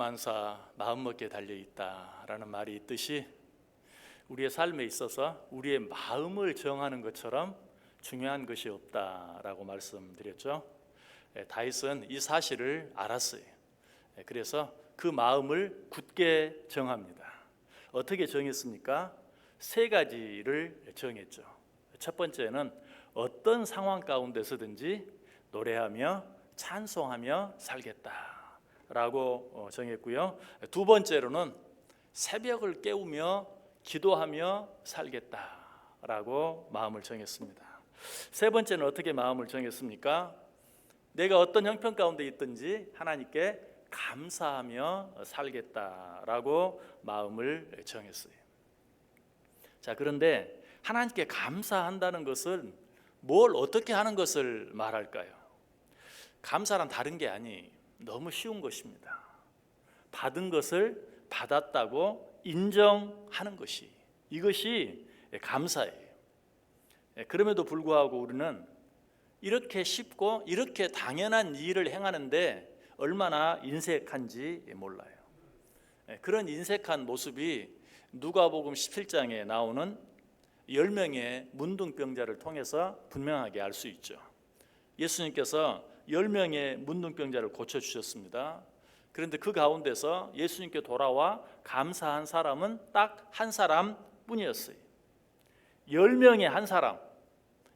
만사 마음먹기에 달려있다라는 말이 있듯이 우리의 삶에 있어서 우리의 마음을 정하는 것처럼 중요한 것이 없다라고 말씀드렸죠. 다윗은 이 사실을 알았어요. 그래서 그 마음을 굳게 정합니다. 어떻게 정했습니까? 세 가지를 정했죠. 첫 번째는 어떤 상황 가운데서든지 노래하며 찬송하며 살겠다라고 정했고요. 두 번째로는 새벽을 깨우며 기도하며 살겠다라고 마음을 정했습니다. 세 번째는 어떻게 마음을 정했습니까? 내가 어떤 형편 가운데 있든지 하나님께 감사하며 살겠다라고 마음을 정했어요. 자, 그런데 하나님께 감사한다는 것은 뭘 어떻게 하는 것을 말할까요? 감사란 다른 게 아니 너무 쉬운 것입니다. 받은 것을 받았다고 인정하는 것이, 이것이 감사예요. 그럼에도 불구하고 우리는 이렇게 쉽고 이렇게 당연한 일을 행하는데 얼마나 인색한지 몰라요. 그런 인색한 모습이 누가복음 17장에 나오는 10명의 문둥병자를 통해서 분명하게 알 수 있죠. 예수님께서 10명의 문둥병자를 고쳐주셨습니다. 그런데 그 가운데서 예수님께 돌아와 감사한 사람은 딱 한 사람뿐이었어요. 10명의 한 사람,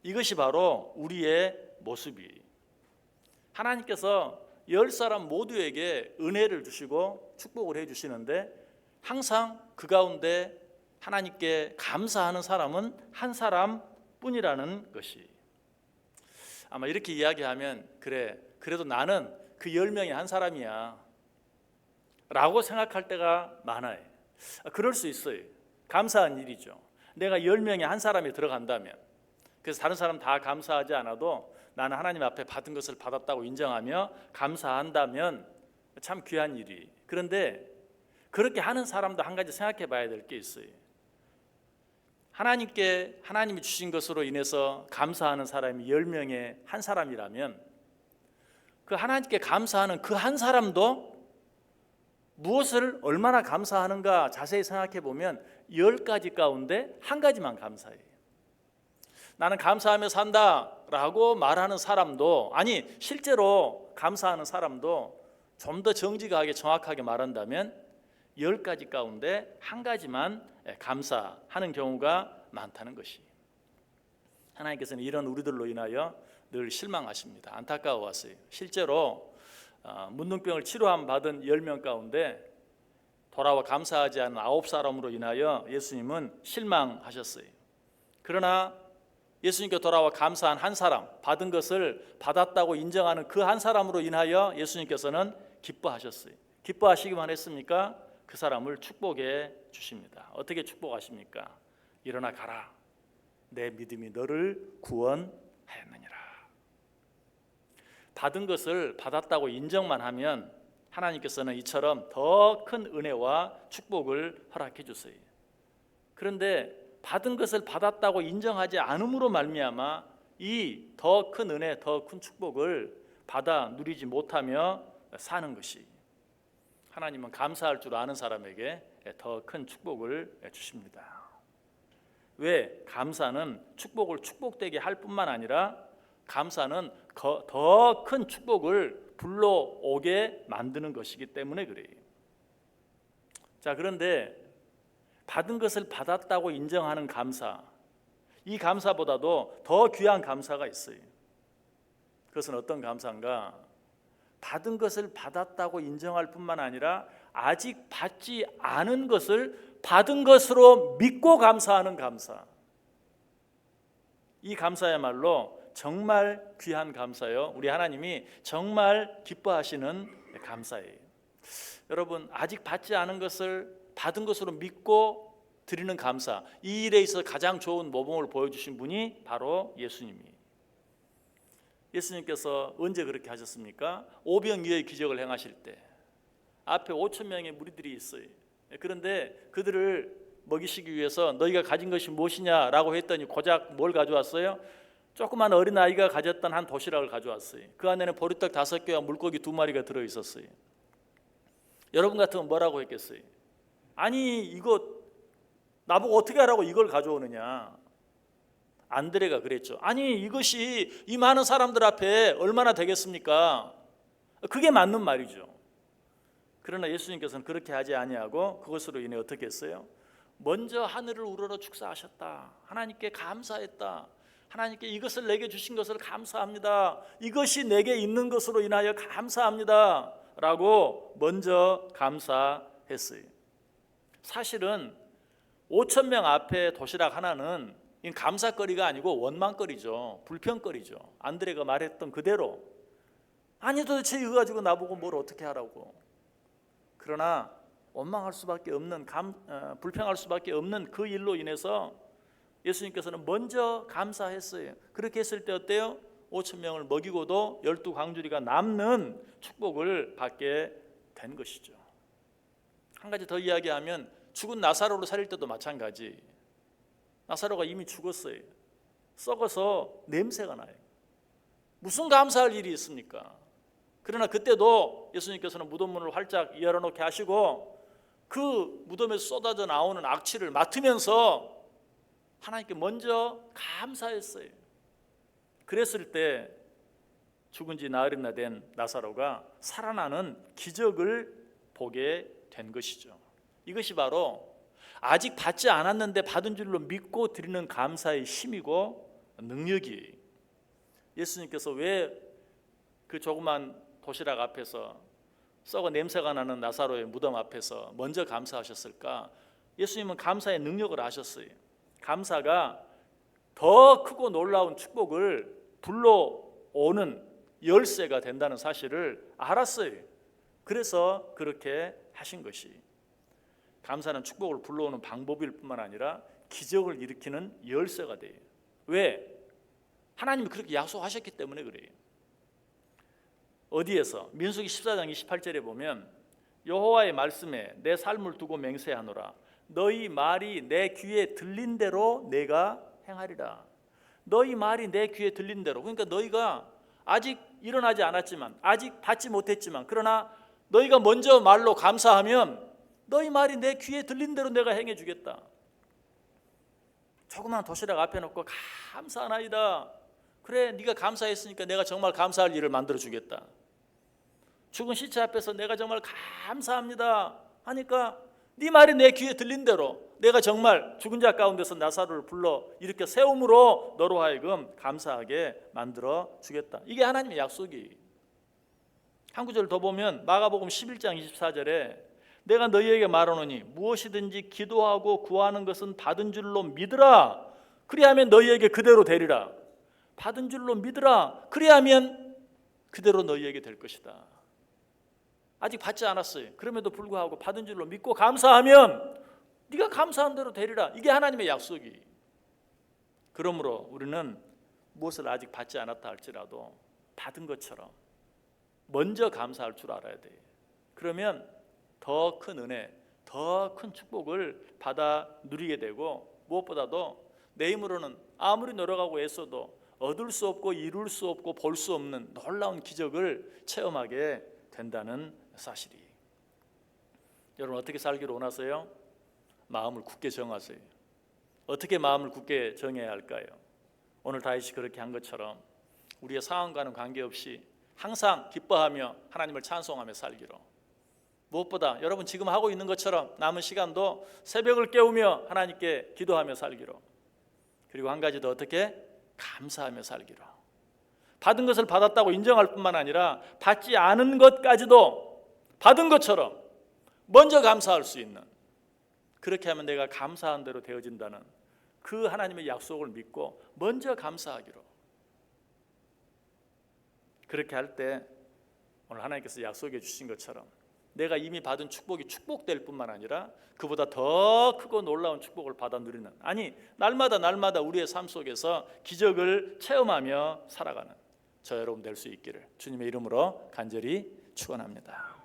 이것이 바로 우리의 모습이에요. 하나님께서 10사람 모두에게 은혜를 주시고 축복을 해주시는데 항상 그 가운데 하나님께 감사하는 사람은 한 사람뿐이라는 것이, 아마 이렇게 이야기하면 그래도 나는 그 10명의 한 사람이야 라고 생각할 때가 많아요. 그럴 수 있어요. 감사한 일이죠. 내가 10명의 한 사람이 들어간다면, 그래서 다른 사람 다 감사하지 않아도 나는 하나님 앞에 받은 것을 받았다고 인정하며 감사한다면 참 귀한 일이. 그런데 그렇게 하는 사람도 한 가지 생각해 봐야 될 게 있어요. 하나님이 주신 것으로 인해서 감사하는 사람이 10명의 한 사람이라면 그 하나님께 감사하는 그 한 사람도 무엇을 얼마나 감사하는가 자세히 생각해 보면 10가지 가운데 한 가지만 감사해요. 나는 감사하며 산다라고 말하는 사람도, 아니 실제로 감사하는 사람도 좀 더 정직하게 정확하게 말한다면 10가지 가운데 한 가지만 감사하는 경우가 많다는 것이, 하나님께서는 이런 우리들로 인하여 늘 실망하십니다. 안타까워하세요. 실제로 문둥병을 치료함 받은 10명 가운데 돌아와 감사하지 않은 9사람으로 인하여 예수님은 실망하셨어요. 그러나 예수님께 돌아와 감사한 한 사람, 받은 것을 받았다고 인정하는 그 한 사람으로 인하여 예수님께서는 기뻐하셨어요. 기뻐하시기만 했습니까? 그 사람을 축복해 주십니다. 어떻게 축복하십니까? 일어나 가라. 내 믿음이 너를 구원하였느니라. 받은 것을 받았다고 인정만 하면 하나님께서는 이처럼 더 큰 은혜와 축복을 허락해 주세요. 그런데 받은 것을 받았다고 인정하지 않음으로 말미암아 이 더 큰 은혜, 더 큰 축복을 받아 누리지 못하며 사는 것이, 하나님은 감사할 줄 아는 사람에게 더 큰 축복을 주십니다. 왜? 감사는 축복을 축복되게 할 뿐만 아니라 감사는 더 큰 축복을 불러오게 만드는 것이기 때문에 그래요. 자, 그런데 받은 것을 받았다고 인정하는 감사, 이 감사보다도 더 귀한 감사가 있어요. 그것은 어떤 감사인가? 받은 것을 받았다고 인정할 뿐만 아니라 아직 받지 않은 것을 받은 것으로 믿고 감사하는 감사, 이 감사야말로 정말 귀한 감사요, 우리 하나님이 정말 기뻐하시는 감사예요. 여러분, 아직 받지 않은 것을 받은 것으로 믿고 드리는 감사, 이 일에 있어서 가장 좋은 모범을 보여주신 분이 바로 예수님이에요. 예수님께서 언제 그렇게 하셨습니까? 오병이어의 기적을 행하실 때 앞에 5,000명의 무리들이 있어요. 그런데 그들을 먹이시기 위해서 너희가 가진 것이 무엇이냐라고 했더니 고작 뭘 가져왔어요? 조그만 어린아이가 가졌던 한 도시락을 가져왔어요. 그 안에는 보리떡 5개와 물고기 2마리가 들어있었어요. 여러분 같으면 뭐라고 했겠어요? 아니 이거 나보고 어떻게 하라고 이걸 가져오느냐. 안드레가 그랬죠. 아니 이것이 이 많은 사람들 앞에 얼마나 되겠습니까? 그게 맞는 말이죠. 그러나 예수님께서는 그렇게 하지 아니하고 그것으로 인해 어떻게 했어요? 먼저 하늘을 우러러 축사하셨다. 하나님께 감사했다. 하나님께 이것을 내게 주신 것을 감사합니다. 이것이 내게 있는 것으로 인하여 감사합니다. 라고 먼저 감사했어요. 사실은 5천 명 앞에 도시락 하나는 감사거리가 아니고 원망거리죠. 불평거리죠. 안드레가 말했던 그대로 아니 도대체 이거 가지고 나보고 뭘 어떻게 하라고. 그러나 원망할 수밖에 없는 불평할 수밖에 없는 그 일로 인해서 예수님께서는 먼저 감사했어요. 그렇게 했을 때 어때요? 5천 명을 먹이고도 12광주리가 남는 축복을 받게 된 것이죠. 한 가지 더 이야기하면 죽은 나사로를 살릴 때도 마찬가지. 나사로가 이미 죽었어요. 썩어서 냄새가 나요. 무슨 감사할 일이 있습니까? 그러나 그때도 예수님께서는 무덤문을 활짝 열어놓게 하시고 그 무덤에서 쏟아져 나오는 악취를 맡으면서 하나님께 먼저 감사했어요. 그랬을 때 죽은 지 나흘이나 된 나사로가 살아나는 기적을 보게 된 것이죠. 이것이 바로 아직 받지 않았는데 받은 줄로 믿고 드리는 감사의 힘이고 능력이에요. 예수님께서 왜 그 조그만 도시락 앞에서 썩어 냄새가 나는 나사로의 무덤 앞에서 먼저 감사하셨을까? 예수님은 감사의 능력을 아셨어요. 감사가 더 크고 놀라운 축복을 불러오는 열쇠가 된다는 사실을 알았어요. 그래서 그렇게 하신 것이, 감사는 축복을 불러오는 방법일 뿐만 아니라 기적을 일으키는 열쇠가 돼요. 왜? 하나님이 그렇게 약속하셨기 때문에 그래요. 어디에서? 민수기 14장 28절에 보면 여호와의 말씀에 내 삶을 두고 맹세하노라. 너희 말이 내 귀에 들린 대로 내가 행하리라. 너희 말이 내 귀에 들린 대로, 그러니까 너희가 아직 일어나지 않았지만, 아직 받지 못했지만, 그러나 너희가 먼저 말로 감사하면 너희 말이 내 귀에 들린 대로 내가 행해 주겠다. 조그만 도시락 앞에 놓고 감사하나이다. 그래, 네가 감사했으니까 내가 정말 감사할 일을 만들어 주겠다. 죽은 시체 앞에서 내가 정말 감사합니다 하니까 네 말이 내 귀에 들린 대로 내가 정말 죽은 자 가운데서 나사로를 불러 일으켜 세움으로 너로 하여금 감사하게 만들어 주겠다. 이게 하나님의 약속이. 한 구절 더 보면 마가복음 11장 24절에 내가 너희에게 말하노니 무엇이든지 기도하고 구하는 것은 받은 줄로 믿으라. 그리하면 너희에게 그대로 되리라. 받은 줄로 믿으라. 그리하면 그대로 너희에게 될 것이다. 아직 받지 않았어요. 그럼에도 불구하고 받은 줄로 믿고 감사하면 네가 감사한 대로 되리라. 이게 하나님의 약속이. 그러므로 우리는 무엇을 아직 받지 않았다 할지라도 받은 것처럼 먼저 감사할 줄 알아야 돼요. 그러면 더 큰 은혜, 더 큰 축복을 받아 누리게 되고, 무엇보다도 내 힘으로는 아무리 노력하고 애써도 얻을 수 없고 이룰 수 없고 볼 수 없는 놀라운 기적을 체험하게 된다는 사실이. 여러분 어떻게 살기를 원하세요? 마음을 굳게 정하세요. 어떻게 마음을 굳게 정해야 할까요? 오늘 다윗이 그렇게 한 것처럼 우리의 상황과는 관계없이 항상 기뻐하며 하나님을 찬송하며 살기로. 무엇보다 여러분 지금 하고 있는 것처럼 남은 시간도 새벽을 깨우며 하나님께 기도하며 살기로. 그리고 한 가지 더, 어떻게? 감사하며 살기로. 받은 것을 받았다고 인정할 뿐만 아니라 받지 않은 것까지도 받은 것처럼 먼저 감사할 수 있는, 그렇게 하면 내가 감사한 대로 되어진다는 그 하나님의 약속을 믿고 먼저 감사하기로. 그렇게 할 때 오늘 하나님께서 약속해 주신 것처럼 내가 이미 받은 축복이 축복될 뿐만 아니라 그보다 더 크고 놀라운 축복을 받아 누리는, 아니 날마다 우리의 삶 속에서 기적을 체험하며 살아가는 저 여러분 될 수 있기를 주님의 이름으로 간절히 축원합니다.